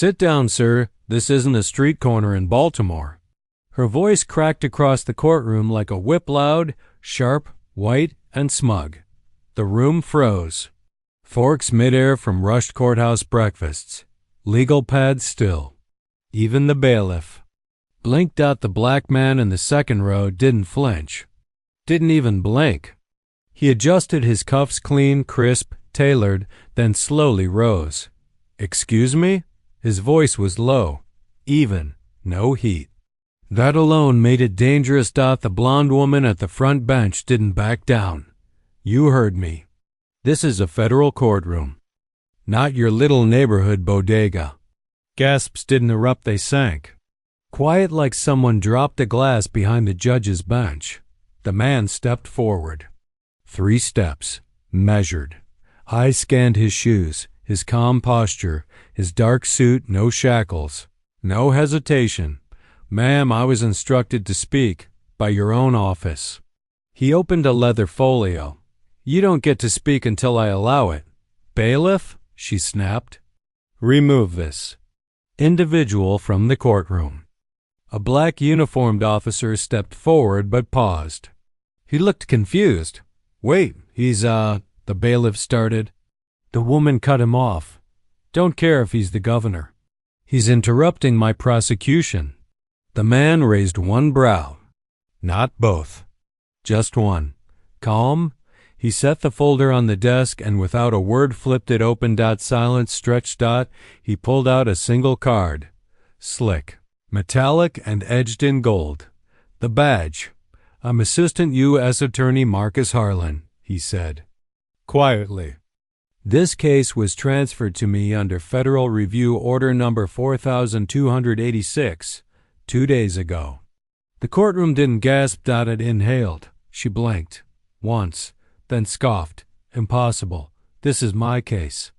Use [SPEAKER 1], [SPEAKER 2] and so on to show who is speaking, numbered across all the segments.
[SPEAKER 1] Sit down, sir. This isn't a street corner in Baltimore. Her voice cracked across the courtroom like a whip, loud, sharp, white, and smug. The room froze. Forks midair from rushed courthouse breakfasts. Legal pads still. Even the bailiff. Blinked out. The black man in the second row didn't flinch. Didn't even blink. He adjusted his cuffs clean, crisp, tailored, then slowly rose. Excuse me? His voice was low. Even. No heat. That alone made it dangerous. The blonde woman at the front bench didn't back down. You heard me. This is a federal courtroom. Not your little neighborhood bodega. Gasps didn't erupt, they sank. Quiet like someone dropped a glass behind the judge's bench. The man stepped forward. 3 steps. Measured. Eyes scanned his shoes, his calm posture, his dark suit, no shackles. No hesitation. Ma'am, I was instructed to speak by your own office. He opened a leather folio. You don't get to speak until I allow it. Bailiff, she snapped. Remove this individual from the courtroom. A black uniformed officer stepped forward but paused. He looked confused. Wait, the bailiff started. The woman cut him off. Don't care if he's the governor. He's interrupting my prosecution. The man raised one brow. Not both. Just one. Calm. He set the folder on the desk and without a word flipped it open. Silence stretched. He pulled out a single card. Slick. Metallic and edged in gold. The badge. I'm Assistant U.S. Attorney Marcus Harlan, he said. Quietly. This case was transferred to me under Federal Review Order number 4286. 2 days ago. The courtroom didn't gasp. It inhaled. She blinked. Once. Then scoffed. Impossible. This is my case.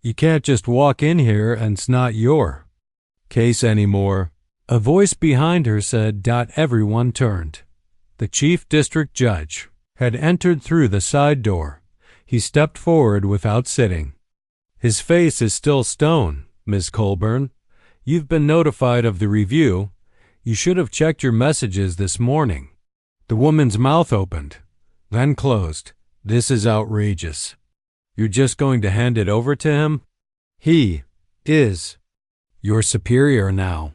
[SPEAKER 1] You can't just walk in here and it's not your case anymore. A voice behind her said. Everyone turned. The chief district judge had entered through the side door. He stepped forward without sitting. His face is still stone, Ms. Colburn. You've been notified of the review. You should have checked your messages this morning. The woman's mouth opened, then closed. This is outrageous. You're just going to hand it over to him? He is your superior now.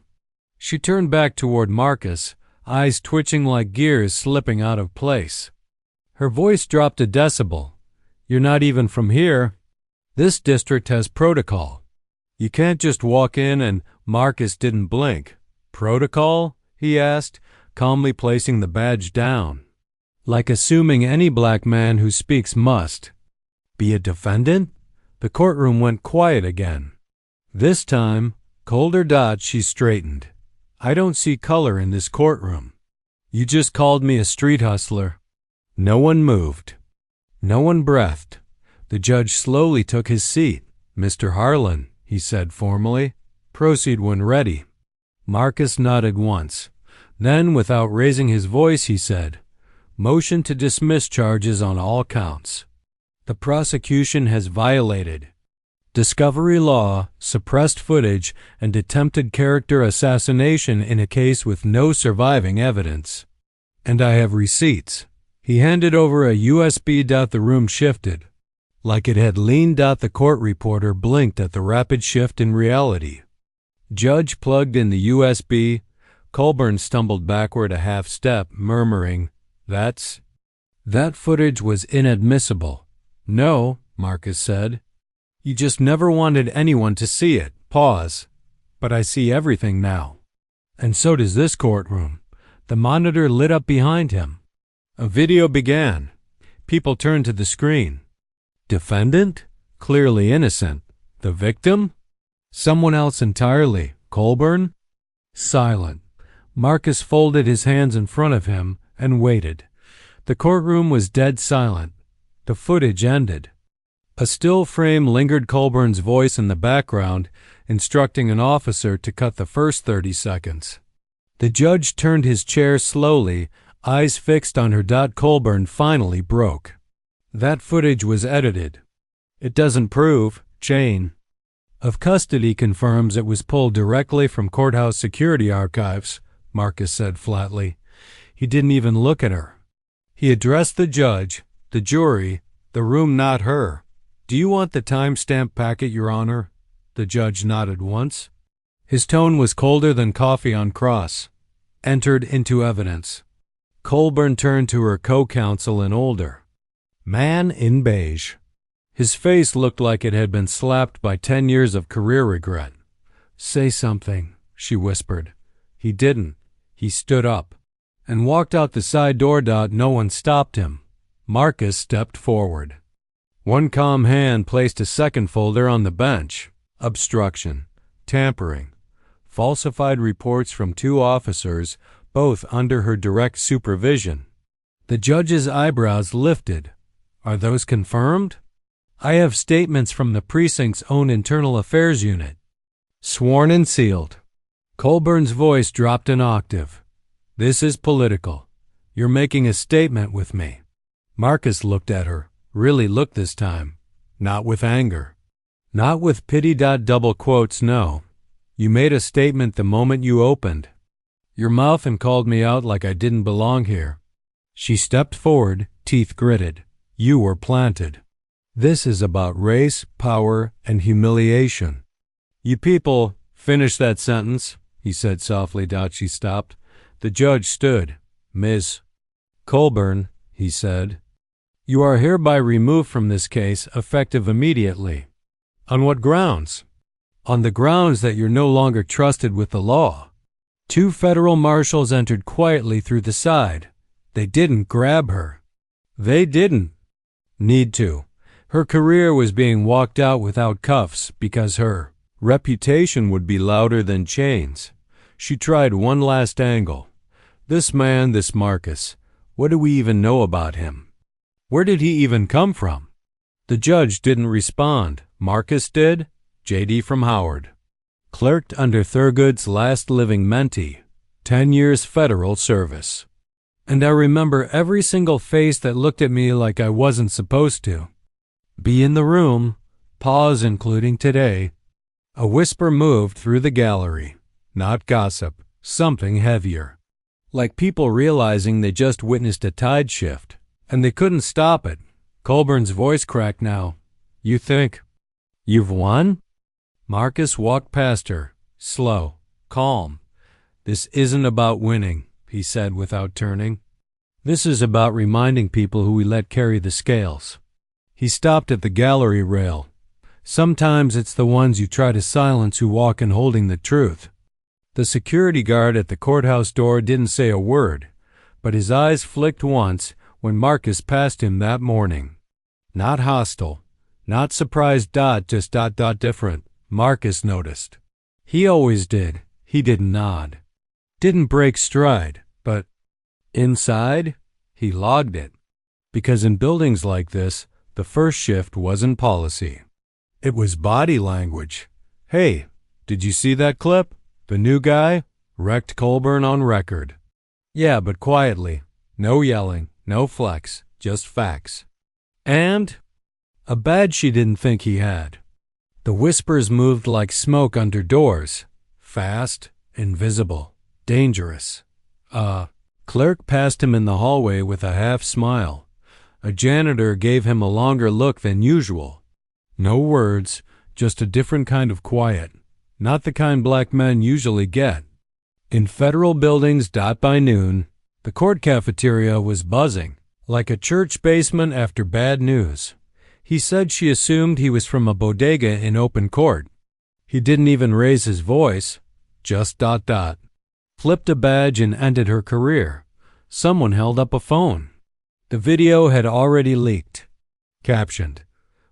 [SPEAKER 1] She turned back toward Marcus, eyes twitching like gears slipping out of place. Her voice dropped a decibel. You're not even from here. This district has protocol. You can't just walk in and Marcus didn't blink. Protocol? He asked, calmly placing the badge down. Like assuming any black man who speaks must be a defendant? The courtroom went quiet again. This time, colder. She straightened. I don't see color in this courtroom. You just called me a street hustler. No one moved. No one breathed. The judge slowly took his seat. Mr. Harlan, he said formally, proceed when ready. Marcus nodded once. Then, without raising his voice, he said, motion to dismiss charges on all counts. The prosecution has violated discovery law, suppressed footage, and attempted character assassination in a case with no surviving evidence. And I have receipts. He handed over a USB. The room shifted. Like it had leaned. The court reporter blinked at the rapid shift in reality. Judge plugged in the USB. Colburn stumbled backward a half step, murmuring, That footage was inadmissible. No, Marcus said. You just never wanted anyone to see it. Pause. But I see everything now. And so does this courtroom. The monitor lit up behind him. A video began. People turned to the screen. Defendant? Clearly innocent. The victim? Someone else entirely. Colburn? Silent. Marcus folded his hands in front of him and waited. The courtroom was dead silent. The footage ended. A still frame lingered. Colburn's voice in the background, instructing an officer to cut the first 30 seconds. The judge turned his chair slowly, eyes fixed on her. Colburn finally broke. That footage was edited. It doesn't prove, Jane. of custody confirms it was pulled directly from courthouse security archives, Marcus said flatly. He didn't even look at her. He addressed the judge, the jury, the room, not her. Do you want the timestamp packet, Your Honor? The judge nodded once. His tone was colder than coffee on cross. Entered into evidence. Colburn turned to her co-counsel, an older man in beige. His face looked like it had been slapped by 10 years of career regret. Say something, she whispered. He didn't. He stood up and walked out the side door. No one stopped him. Marcus stepped forward. One calm hand placed a second folder on the bench. Obstruction, tampering, falsified reports from 2 officers, both under her direct supervision. The judge's eyebrows lifted. Are those confirmed? I have statements from the precinct's own internal affairs unit. Sworn and sealed. Colburn's voice dropped an octave. This is political. You're making a statement with me. Marcus looked at her, really looked this time. Not with anger. Not with pity. Double quotes, no. You made a statement the moment you opened your mouth and called me out like I didn't belong here. She stepped forward, teeth gritted. You were planted. This is about race, power, and humiliation. You people, finish that sentence, he said softly. She stopped. The judge stood. Ms. Colburn, he said, you are hereby removed from this case, effective immediately. On what grounds? On the grounds that you're no longer trusted with the law. 2 federal marshals entered quietly through the side. They didn't grab her. They didn't need to. Her career was being walked out without cuffs because her reputation would be louder than chains. She tried one last angle. This man, this Marcus, what do we even know about him? Where did he even come from? The judge didn't respond. Marcus did. J.D. from Howard. Clerked under Thurgood's last living mentee. 10 years federal service. And I remember every single face that looked at me like I wasn't supposed to be in the room. Pause, including today. A whisper moved through the gallery. Not gossip. Something heavier. Like people realizing they just witnessed a tide shift, and they couldn't stop it. Colburn's voice cracked now. You think you've won? Marcus walked past her, slow, calm. This isn't about winning, he said without turning. This is about reminding people who we let carry the scales. He stopped at the gallery rail. Sometimes it's the ones you try to silence who walk in holding the truth. The security guard at the courthouse door didn't say a word, but his eyes flicked once when Marcus passed him that morning. Not hostile, not surprised. Just different. Marcus noticed. He always did. He didn't nod. Didn't break stride, but inside, he logged it. Because in buildings like this, the first shift wasn't policy. It was body language. Hey, did you see that clip? The new guy? Wrecked Colburn on record. Yeah, but quietly. No yelling, no flex, just facts. And a badge she didn't think he had. The whispers moved like smoke under doors. Fast, invisible, dangerous. Clerk passed him in the hallway with a half smile. A janitor gave him a longer look than usual. No words, just a different kind of quiet. Not the kind black men usually get. In federal buildings. By noon, the court cafeteria was buzzing, like a church basement after bad news. He said she assumed he was from a bodega in open court. He didn't even raise his voice, just ... Flipped a badge and ended her career. Someone held up a phone. The video had already leaked. Captioned,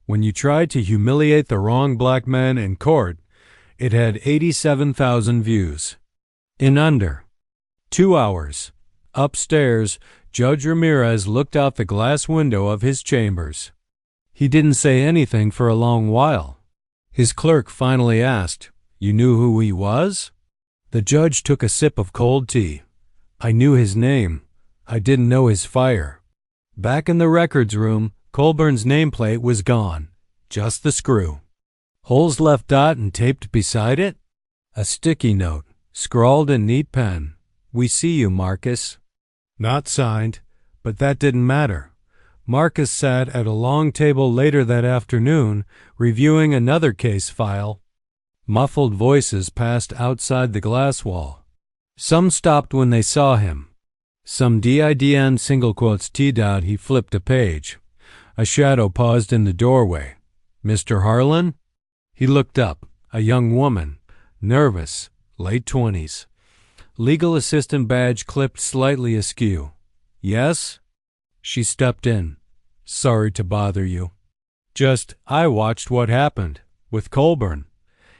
[SPEAKER 1] when you tried to humiliate the wrong black man in court, it had 87,000 views. In under 2 hours. Upstairs, Judge Ramirez looked out the glass window of his chambers. He didn't say anything for a long while. His clerk finally asked, You knew who he was? The judge took a sip of cold tea. I knew his name. I didn't know his fire. Back in the records room, Colburn's nameplate was gone. Just the screw. Holes left dot and taped beside it? A sticky note, scrawled in neat pen. We see you, Marcus. Not signed, but that didn't matter. Marcus sat at a long table later that afternoon, reviewing another case file. Muffled voices passed outside the glass wall. Some stopped when they saw him. Some DIDN single quotes T. He flipped a page. A shadow paused in the doorway. Mr. Harlan? He looked up. A young woman, nervous, late 20s. Legal assistant badge clipped slightly askew. Yes? She stepped in. Sorry to bother you. I watched what happened with Colburn.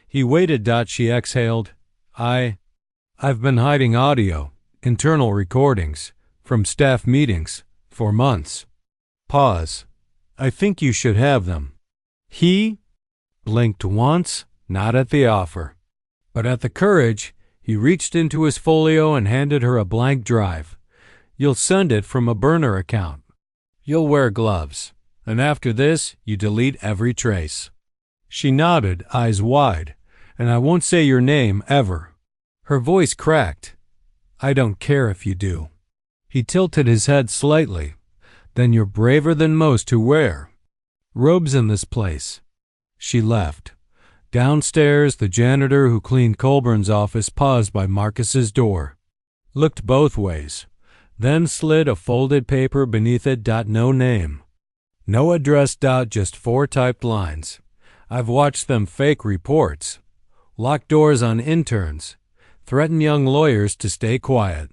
[SPEAKER 1] He waited. She exhaled. I've been hiding audio, internal recordings, from staff meetings, for months. Pause. I think you should have them. He blinked once, not at the offer, but at the courage. He reached into his folio and handed her a blank drive. You'll send it from a burner account. You'll wear gloves, and after this, you delete every trace. She nodded, eyes wide. And I won't say your name, ever. Her voice cracked. I don't care if you do. He tilted his head slightly. Then you're braver than most who wear robes in this place. She left. Downstairs, the janitor who cleaned Colburn's office paused by Marcus's door, looked both ways, then slid a folded paper beneath it. No name. No address. Just 4 typed lines. I've watched them fake reports. Lock doors on interns. Threaten young lawyers to stay quiet.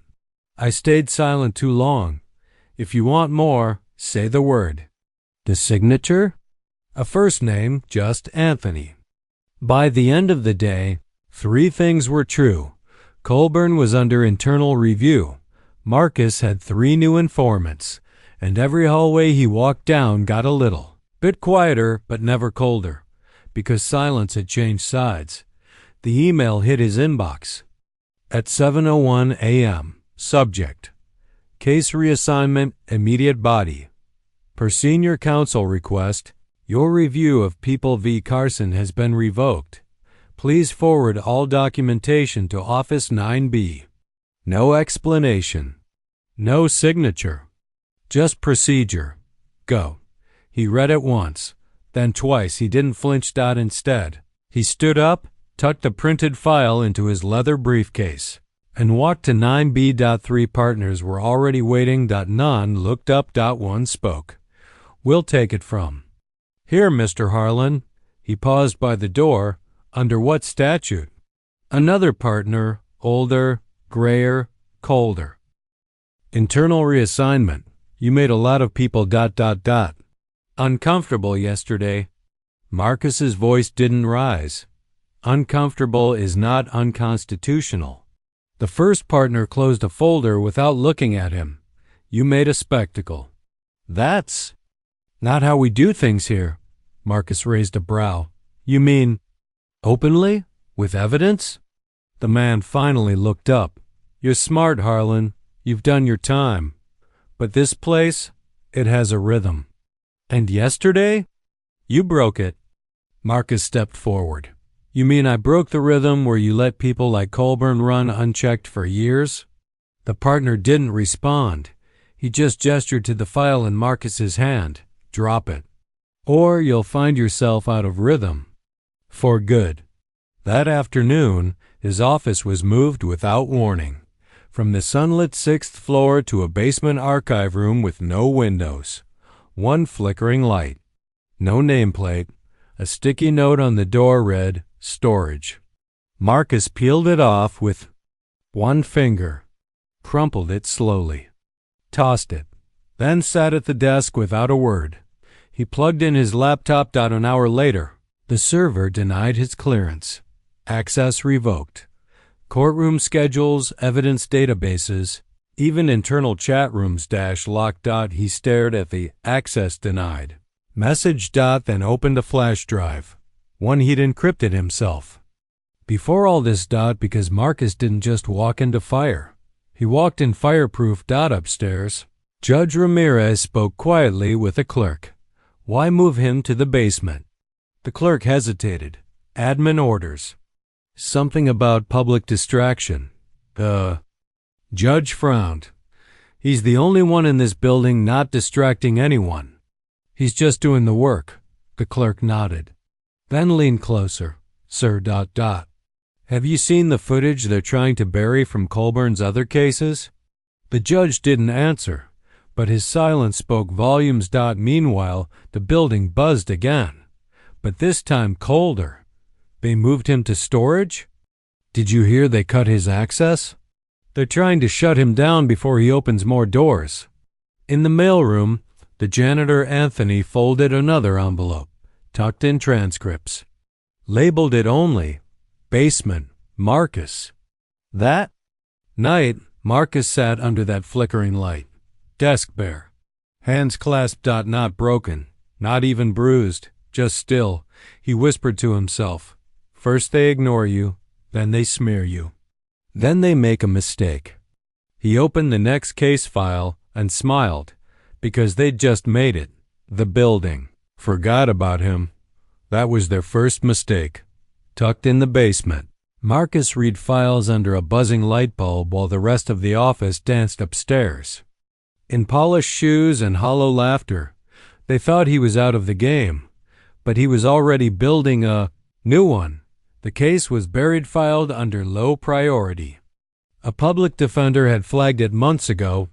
[SPEAKER 1] I stayed silent too long. If you want more, say the word. The signature? A first name, just Anthony. By the end of the day, 3 things were true. Colburn was under internal review. Marcus had 3 new informants, and every hallway he walked down got a little bit quieter but never colder, because silence had changed sides. The email hit his inbox. At 7:01 a.m. Subject: Case reassignment, immediate body. Per senior counsel request, your review of People v. Carson has been revoked. Please forward all documentation to Office 9B. No explanation. No signature. Just procedure. Go. He read it once, then twice. He didn't flinch. Instead, he stood up, tucked the printed file into his leather briefcase, and walked to 9B. 3 partners were already waiting. None looked up. 1 spoke. We'll take it from here, Mr. Harlan. He paused by the door. Under what statute? Another partner, older, grayer, colder. Internal reassignment. You made a lot of people ... uncomfortable yesterday. Marcus's voice didn't rise. Uncomfortable is not unconstitutional. The first partner closed a folder without looking at him. You made a spectacle. That's not how we do things here. Marcus raised a brow. You mean openly? With evidence? The man finally looked up. You're smart, Harlan. You've done your time. But this place, it has a rhythm. And yesterday? You broke it. Marcus stepped forward. You mean I broke the rhythm where you let people like Colburn run unchecked for years? The partner didn't respond. He just gestured to the file in Marcus's hand. Drop it. Or you'll find yourself out of rhythm. For good. That afternoon, his office was moved without warning, from the sunlit 6th floor to a basement archive room with no windows. 1 flickering light. No nameplate. A sticky note on the door read, Storage. Marcus peeled it off with 1 finger, crumpled it slowly, tossed it, then sat at the desk without a word. He plugged in his laptop. An hour later, the server denied his clearance. Access revoked. Courtroom schedules, evidence databases, even internal chat rooms locked. He stared at the access denied message. Then opened a flash drive, one he'd encrypted himself. Before all this. Because Marcus didn't just walk into fire. He walked in fireproof. Upstairs, Judge Ramirez spoke quietly with a clerk. Why move him to the basement? The clerk hesitated. Admin orders. Something about public distraction. Judge frowned. He's the only one in this building not distracting anyone. He's just doing the work. The clerk nodded. Then leaned closer. Sir ... Have you seen the footage they're trying to bury from Colburn's other cases? The judge didn't answer, but his silence spoke volumes. Meanwhile, the building buzzed again, but this time colder. They moved him to storage? Did you hear they cut his access? They're trying to shut him down before he opens more doors. In the mailroom, the janitor Anthony folded another envelope, tucked in transcripts. Labeled it only, Basement, Marcus. That night, Marcus sat under that flickering light, desk bare. Hands clasped. Not broken, not even bruised, just still. He whispered to himself, first they ignore you, then they smear you. Then they make a mistake. He opened the next case file and smiled, because they'd just made it. The building forgot about him. That was their first mistake. Tucked in the basement. Marcus read files under a buzzing light bulb while the rest of the office danced upstairs. In polished shoes and hollow laughter, they thought he was out of the game, but he was already building a new one. The case was buried, filed under low priority. A public defender had flagged it months ago.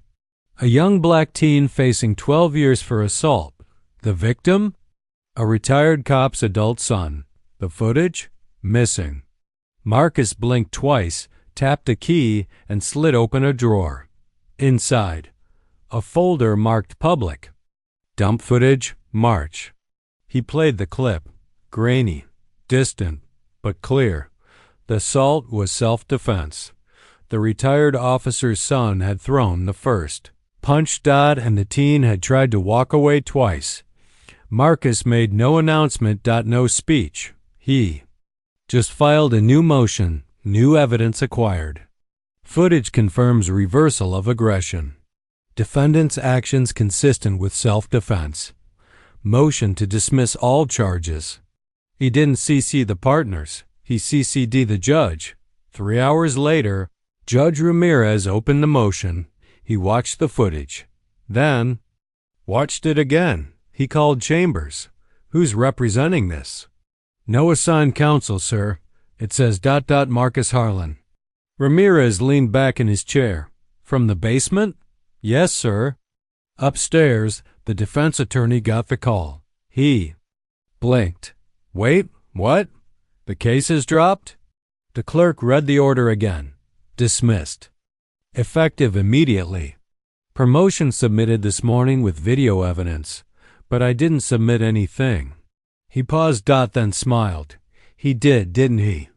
[SPEAKER 1] A young black teen facing 12 years for assault. The victim? A retired cop's adult son. The footage? Missing. Marcus blinked twice, tapped a key, and slid open a drawer. Inside, a folder marked public. Dump footage, March. He played the clip. Grainy, distant, but clear. The assault was self-defense. The retired officer's son had thrown the first punch. And the teen had tried to walk away twice. Marcus made no announcement. No speech. He just filed a new motion, new evidence acquired. Footage confirms reversal of aggression. Defendant's actions consistent with self-defense. Motion to dismiss all charges. He didn't CC the partners. He CC'd the judge. 3 hours later, Judge Ramirez opened the motion. He watched the footage. Then, watched it again. He called Chambers. Who's representing this? No assigned counsel, sir. It says ... Marcus Harlan. Ramirez leaned back in his chair. From the basement? Yes, sir. Upstairs, the defense attorney got the call. He blinked. Wait, what? The case is dropped? The clerk read the order again. Dismissed. Effective immediately. Promotion submitted this morning with video evidence, but I didn't submit anything. He paused. Then smiled. He did, didn't he?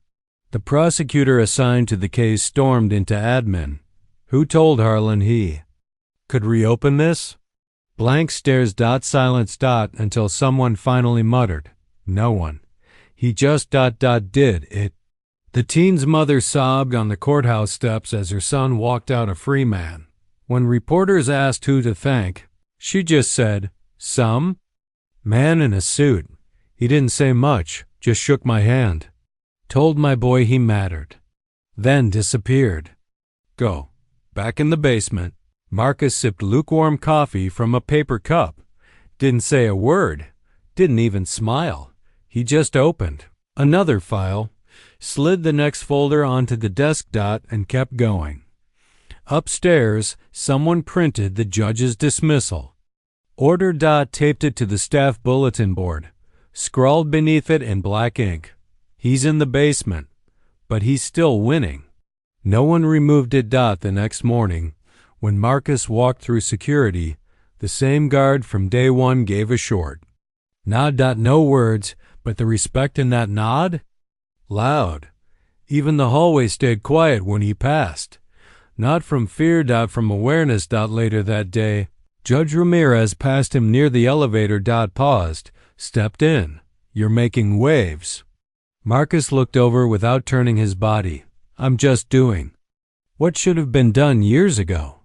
[SPEAKER 1] The prosecutor assigned to the case stormed into admin. Who told Harlan he could reopen this? Blank stares. Silence. Until someone finally muttered. No one. He just ... did it. The teen's mother sobbed on the courthouse steps as her son walked out a free man. When reporters asked who to thank, she just said, some man in a suit. He didn't say much, just shook my hand. Told my boy he mattered. Then disappeared. Go. Back in the basement, Marcus sipped lukewarm coffee from a paper cup. Didn't say a word. Didn't even smile. He just opened another file, slid the next folder onto the desk. And kept going. Upstairs, someone printed the judge's dismissal. Order. Taped it to the staff bulletin board. Scrawled beneath it in black ink. He's in the basement, but he's still winning. No one removed it. The next morning, when Marcus walked through security, the same guard from day one gave a short nod. No words, but the respect in that nod? Loud. Even the hallway stayed quiet when he passed. Not from fear. From awareness. Later that day, Judge Ramirez passed him near the elevator. Paused, stepped in. You're making waves. Marcus looked over without turning his body. I'm just doing what should have been done years ago.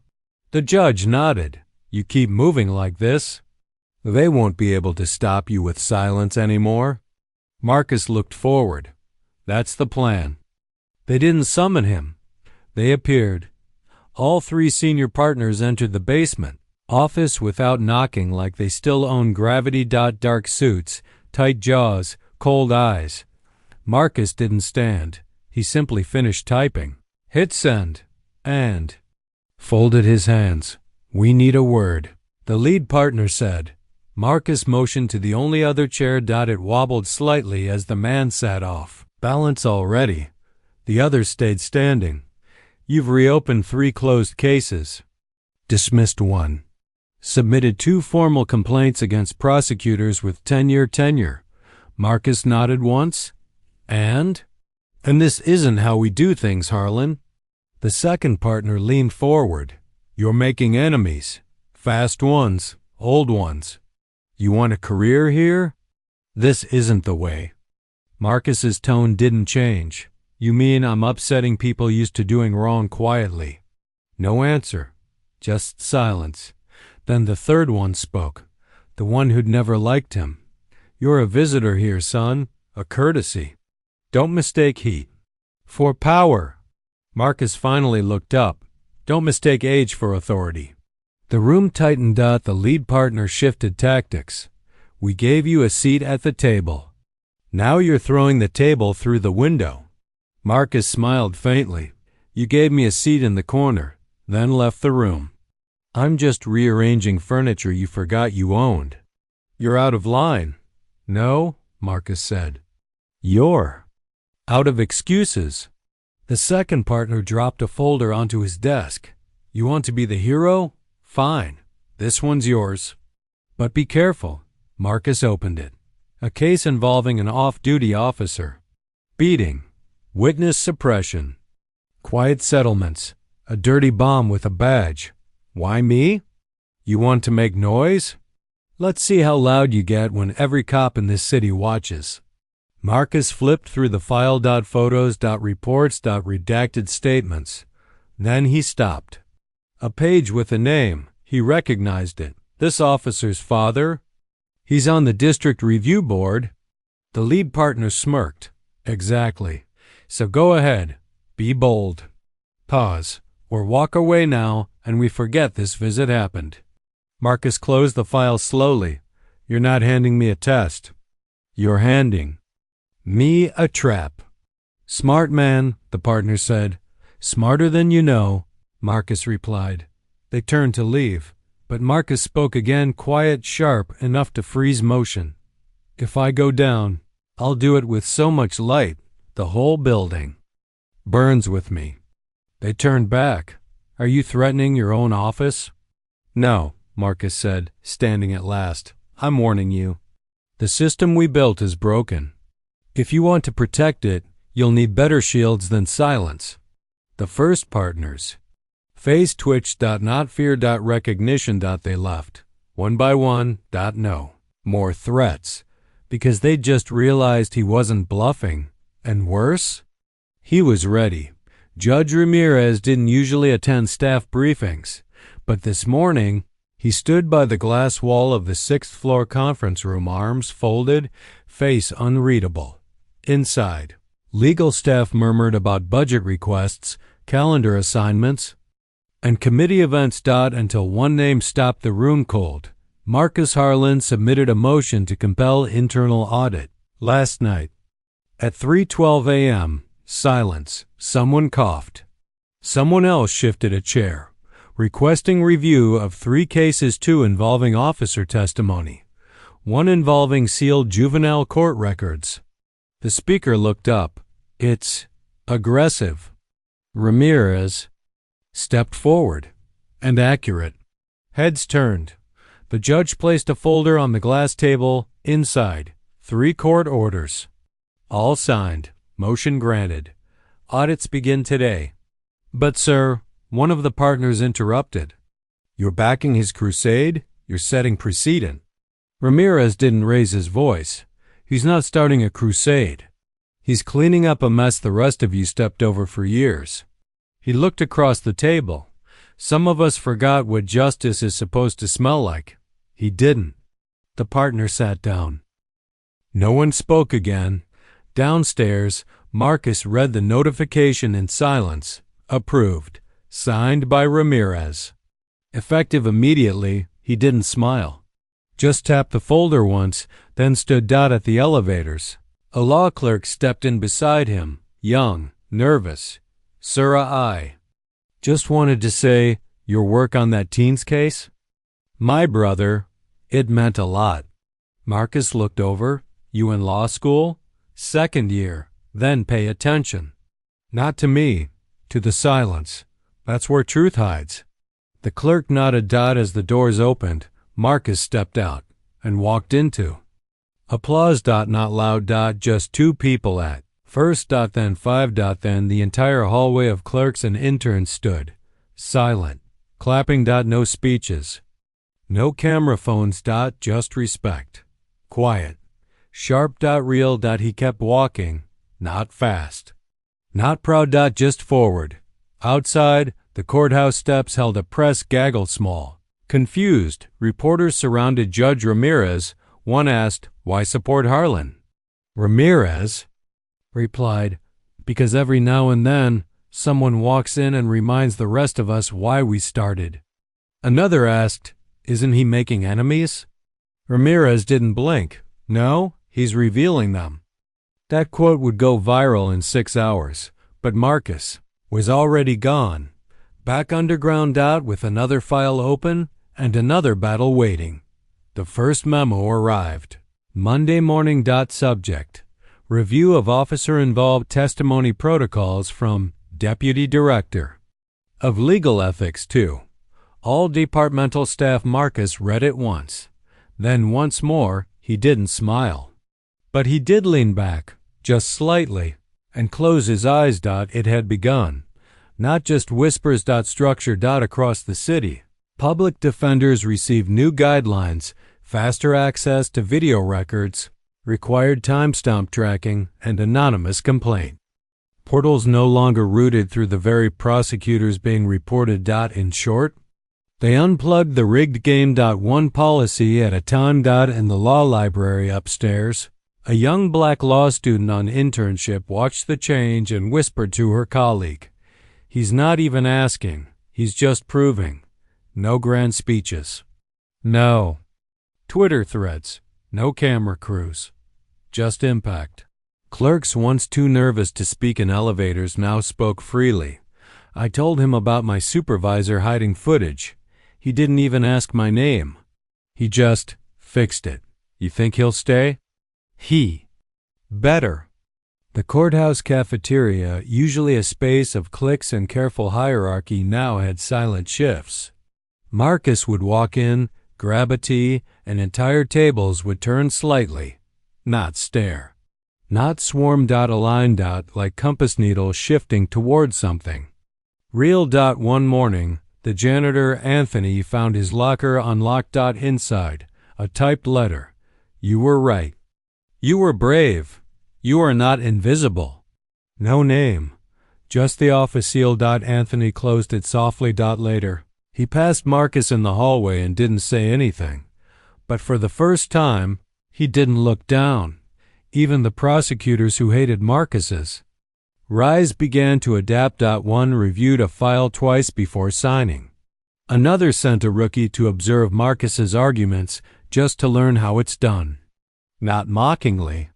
[SPEAKER 1] The judge nodded. You keep moving like this, they won't be able to stop you with silence anymore. Marcus looked forward. That's the plan. They didn't summon him. They appeared. All three senior partners entered the basement office without knocking, like they still owned gravity. Dark suits, tight jaws, cold eyes. Marcus didn't stand. He simply finished typing. Hit send. And folded his hands. We need a word. The lead partner said. Marcus motioned to the only other chair. It wobbled slightly as the man sat off balance already. The others stayed standing. You've reopened 3 closed cases. Dismissed 1. Submitted 2 formal complaints against prosecutors with 10-year tenure. Marcus nodded once. And this isn't how we do things, Harlan. The second partner leaned forward. You're making enemies. Fast ones, old ones. You want a career here? This isn't the way. Marcus's tone didn't change. You mean I'm upsetting people used to doing wrong quietly? No answer. Just silence. Then the third one spoke, the one who'd never liked him. You're a visitor here, son. A courtesy. Don't mistake heat for power. Marcus finally looked up. Don't mistake age for authority. The room tightened. The lead partner shifted tactics. We gave you a seat at the table. Now you're throwing the table through the window. Marcus smiled faintly. You gave me a seat in the corner, then left the room. I'm just rearranging furniture you forgot you owned. You're out of line. No, Marcus said. You're out of excuses. The second partner dropped a folder onto his desk. You want to be the hero? Fine. This one's yours. But be careful. Marcus opened it. A case involving an off-duty officer. Beating. Witness suppression. Quiet settlements. A dirty bomb with a badge. Why me? You want to make noise? Let's see how loud you get when every cop in this city watches. Marcus flipped through the file. Photos. Reports. Redacted statements. Then he stopped. A page with a name. He recognized it. This officer's father? He's on the district review board. The lead partner smirked. Exactly. So go ahead. Be bold. Pause. Or walk away now, and we forget this visit happened. Marcus closed the file slowly. You're not handing me a test. You're handing me a trap. Smart man, the partner said. Smarter than you know, Marcus replied. They turned to leave, but Marcus spoke again, quiet, sharp, enough to freeze motion. If I go down, I'll do it with so much light, the whole building burns with me. They turned back. Are you threatening your own office? No, Marcus said, standing at last. I'm warning you. The system we built is broken. If you want to protect it, you'll need better shields than silence. The first partners. Face twitched. Not fear. Recognition. They left. One by one. No. More threats. Because they just realized he wasn't bluffing. And worse? He was ready. Judge Ramirez didn't usually attend staff briefings, but this morning he stood by the glass wall of the 6th floor conference room, arms folded, face unreadable. Inside, legal staff murmured about budget requests, calendar assignments, and committee events. Until one name stopped the room cold. Marcus Harlan submitted a motion to compel internal audit. Last night, at 3:12 a.m., silence. Someone coughed. Someone else shifted a chair, requesting review of 3 cases, 2 involving officer testimony, 1 involving sealed juvenile court records. The speaker looked up. It's aggressive. Ramirez stepped forward. And accurate. Heads turned. The judge placed a folder on the glass table. Inside, 3 court orders. All signed. Motion granted. Audits begin today. But, sir, one of the partners interrupted. You're backing his crusade? You're setting precedent. Ramirez didn't raise his voice. He's not starting a crusade. He's cleaning up a mess the rest of you stepped over for years. He looked across the table. Some of us forgot what justice is supposed to smell like. He didn't. The partner sat down. No one spoke again. Downstairs, Marcus read the notification in silence. Approved. Signed by Ramirez. Effective immediately, he didn't smile. Just tapped the folder once, then stood at the elevators. A law clerk stepped in beside him, young, nervous. "Sir, I just wanted to say, your work on that teens case? My brother, it meant a lot." Marcus looked over. "You in law school?" "Second year. Then pay attention." "Not to me, to the silence. That's where truth hides." The clerk nodded. As the doors opened, Marcus stepped out and walked into. Applause. Not loud. Just two people at first. Then five. Then the entire hallway of clerks and interns stood, silent, clapping. No speeches. No camera phones. Just respect. Quiet. Sharp. Real. He kept walking, not fast. Not proud. Just forward. Outside, the courthouse steps held a press gaggle. Small, confused reporters surrounded Judge Ramirez. One asked, "Why support Harlan?" Ramirez replied, "Because every now and then, someone walks in and reminds the rest of us why we started." Another asked, "Isn't he making enemies?" Ramirez didn't blink. "No, he's revealing them." That quote would go viral in 6 hours, but Marcus was already gone, back underground. With another file open and another battle waiting. The first memo arrived. Monday morning. Subject: Review of officer-involved testimony protocols from Deputy Director of Legal Ethics to all departmental staff. Marcus read it once. Then once more. He didn't smile. But he did lean back, just slightly, and close his eyes. It had begun. Not just whispers. Structure. Across the city, public defenders received new guidelines: faster access to video records, required timestamp tracking, and anonymous complaint. Portals no longer routed through the very prosecutors being reported. In short, they unplugged the rigged game. One policy at a time. In the law library upstairs, a young black law student on internship watched the change and whispered to her colleague, "He's not even asking, he's just proving." No grand speeches. No Twitter threads. No camera crews. Just impact. Clerks once too nervous to speak in elevators now spoke freely. "I told him about my supervisor hiding footage. He didn't even ask my name. He just fixed it. You think he'll stay?" He better. The courthouse cafeteria, usually a space of cliques and careful hierarchy, now had silent shifts. Marcus would walk in, grab a tea, and entire tables would turn slightly, not stare, not swarm. Aligned like compass needles shifting toward something. Real. One morning, the janitor Anthony found his locker unlocked. Inside, a typed letter. "You were right. You were brave. You are not invisible." No name, just the office seal. Anthony closed it softly. Later, he passed Marcus in the hallway and didn't say anything. But for the first time, he didn't look down. Even the prosecutors who hated Marcus's rise began to adapt. One reviewed a file twice before signing. Another sent a rookie to observe Marcus's arguments just to learn how it's done. Not mockingly,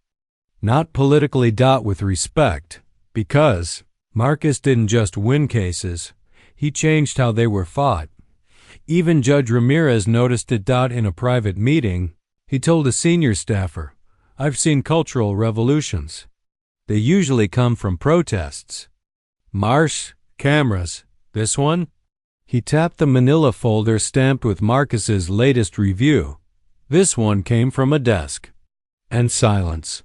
[SPEAKER 1] not politically. With respect, because Marcus didn't just win cases, he changed how they were fought. Even Judge Ramirez noticed it. In a private meeting, he told a senior staffer, "I've seen cultural revolutions. They usually come from protests. Marsh, cameras. This one?" He tapped the manila folder stamped with Marcus's latest review. "This one came from a desk." And silence.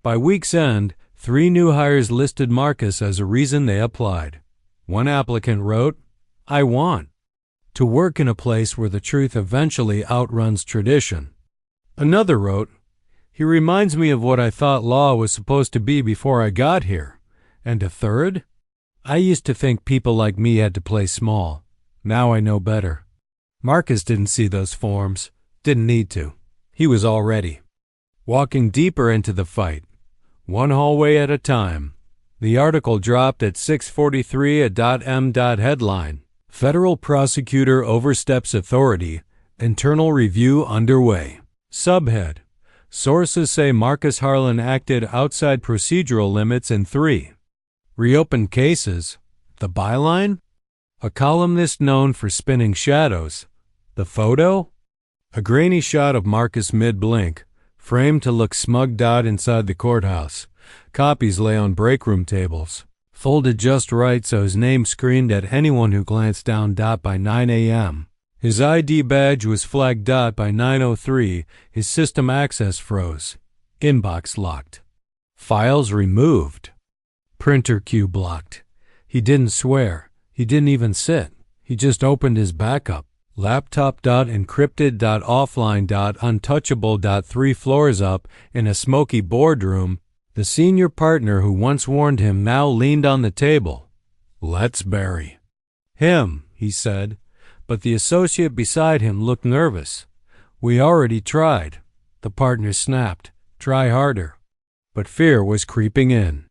[SPEAKER 1] By week's end, 3 new hires listed Marcus as a reason they applied. One applicant wrote, "I want to work in a place where the truth eventually outruns tradition." Another wrote, "He reminds me of what I thought law was supposed to be before I got here." And a third, "I used to think people like me had to play small. Now I know better." Marcus didn't see those forms, didn't need to. He was all ready. walking deeper into the fight, one hallway at a time. The article dropped at 6:43 .m. Headline: Federal prosecutor oversteps authority, internal review underway. Subhead: Sources say Marcus Harlan acted outside procedural limits in 3 reopened cases. The byline? A columnist known for spinning shadows. The photo? A grainy shot of Marcus mid-blink, framed to look smug. Inside the courthouse, copies lay on breakroom tables, folded just right so his name screamed at anyone who glanced down. By 9 a.m. his ID badge was flagged. By 9:03, his system access froze. Inbox locked. Files removed. Printer queue blocked. He didn't swear. He didn't even sit. He just opened his backup. Laptop. Encrypted. Offline. Untouchable. 3 floors up, in a smoky boardroom, the senior partner who once warned him now leaned on the table. "Let's bury him," he said, but the associate beside him looked nervous. "We already tried," the partner snapped. "Try harder." But fear was creeping in.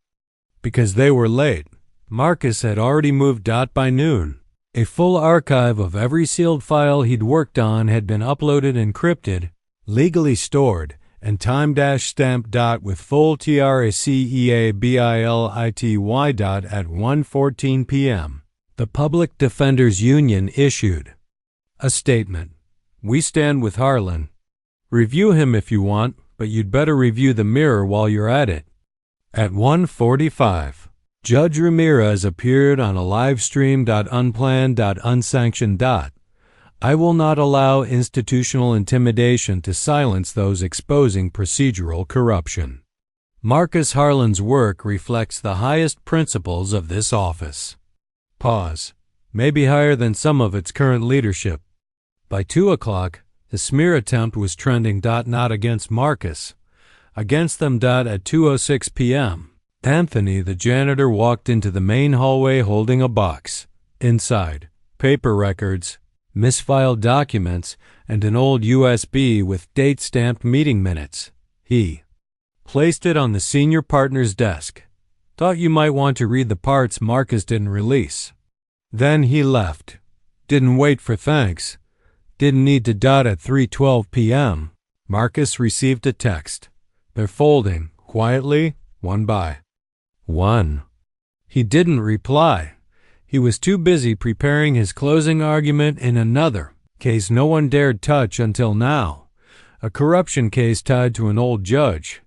[SPEAKER 1] Because they were late. Marcus had already moved. By noon, a full archive of every sealed file he'd worked on had been uploaded, encrypted, legally stored, and time-stamped. With full TRACEABILITY. At 1:14 p.m., the Public Defenders Union issued a statement. "We stand with Harlan. Review him if you want, but you'd better review the mirror while you're at it." At 1:45, Judge Ramirez appeared on a live stream. Unplanned. Unsanctioned. "I will not allow institutional intimidation to silence those exposing procedural corruption. Marcus Harlan's work reflects the highest principles of this office." Pause. Maybe higher than some of its current leadership. By 2 o'clock, the smear attempt was trending. Not against Marcus. Against them. At 2:06 p.m., Anthony, the janitor, walked into the main hallway holding a box. Inside, paper records, misfiled documents, and an old USB with date-stamped meeting minutes. He placed it on the senior partner's desk. "Thought you might want to read the parts Marcus didn't release." Then he left. Didn't wait for thanks. Didn't need to. At 3:12 p.m., Marcus received a text. "They're folding, quietly, one by one." He didn't reply. He was too busy preparing his closing argument in another case no one dared touch until now. A corruption case tied to an old judge,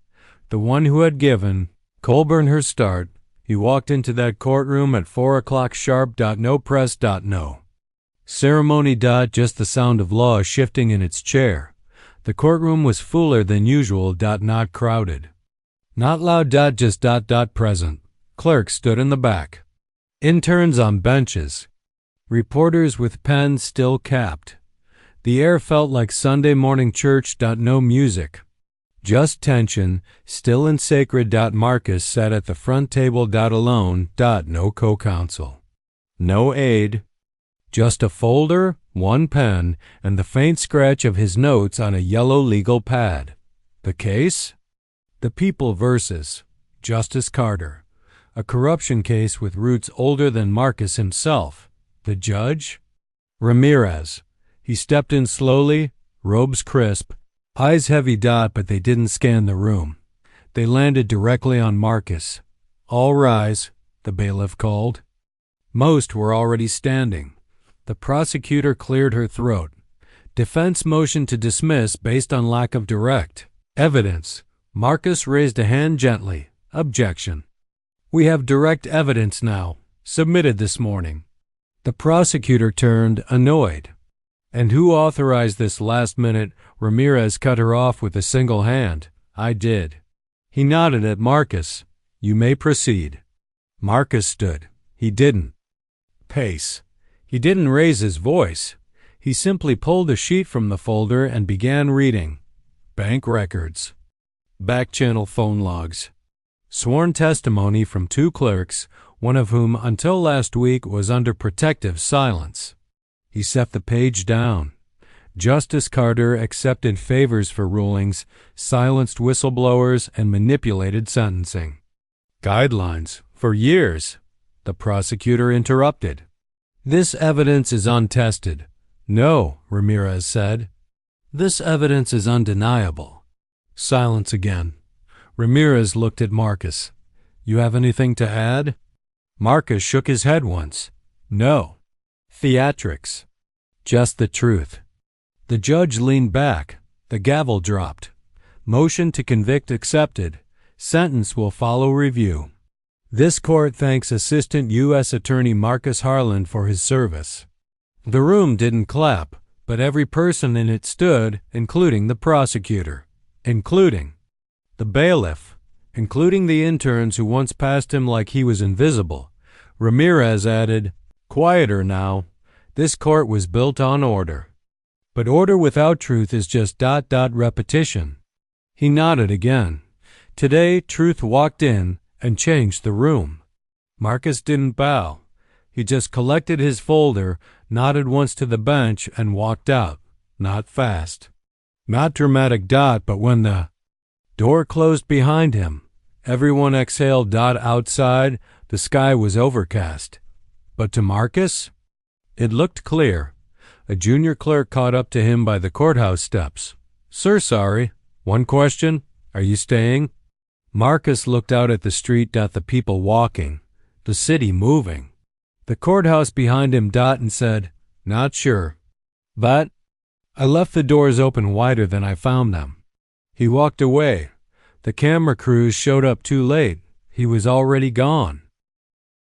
[SPEAKER 1] the one who had given Colburn her start. He walked into that courtroom at 4 o'clock sharp. No press. No ceremony. Just the sound of law shifting in its chair. The courtroom was fuller than usual. Not crowded. Not loud. Just present. Clerks stood in the back. Interns on benches. Reporters with pens still capped. The air felt like Sunday morning church. No music. Just tension, still and sacred. Marcus sat at the front table. Alone. No co-counsel. No aide. Just a folder, one pen, and the faint scratch of his notes on a yellow legal pad. The case? The People versus Justice Carter. A corruption case with roots older than Marcus himself. The judge? Ramirez. He stepped in slowly, robes crisp, eyes heavy. But they didn't scan the room. They landed directly on Marcus. "All rise," the bailiff called. Most were already standing. The prosecutor cleared her throat. Defense motioned to dismiss based on lack of direct evidence. Marcus raised a hand gently. Objection. "We have direct evidence now, submitted this morning." The prosecutor turned, annoyed. "And who authorized this last minute?" Ramirez cut her off with a single hand. "I did." He nodded at Marcus. "You may proceed." Marcus stood. He didn't pace. He didn't raise his voice. He simply pulled a sheet from the folder and began reading. Bank records. Back-channel phone logs. Sworn testimony from 2 clerks, one of whom until last week was under protective silence. He set the page down. Justice Carter accepted favors for rulings, silenced whistleblowers, and manipulated sentencing guidelines for years. The prosecutor interrupted. This evidence is untested. No, Ramirez said. This evidence is undeniable. Silence again. Ramirez looked at Marcus. You have anything to add? Marcus shook his head once. No. Theatrics. Just the truth. The judge leaned back. The gavel dropped. Motion to convict accepted. Sentence will follow review. This court thanks Assistant U.S. Attorney Marcus Harlan for his service. The room didn't clap, but every person in it stood, including the prosecutor, including the bailiff, including the interns who once passed him like he was invisible. Ramirez added, Quieter now. This court was built on order. But order without truth is just ... repetition. He nodded again. Today, truth walked in and changed the room. Marcus didn't bow. He just collected his folder, nodded once to the bench, and walked out. Not fast. Not dramatic ... but when the door closed behind him, everyone exhaled ... outside, the sky was overcast. But to Marcus, it looked clear. A junior clerk caught up to him by the courthouse steps. Sir, sorry. One question. Are you staying? Marcus looked out at the street, at the people walking, the city moving. The courthouse behind him ... and said, Not sure. But I left the doors open wider than I found them. He walked away. The camera crews showed up too late. He was already gone.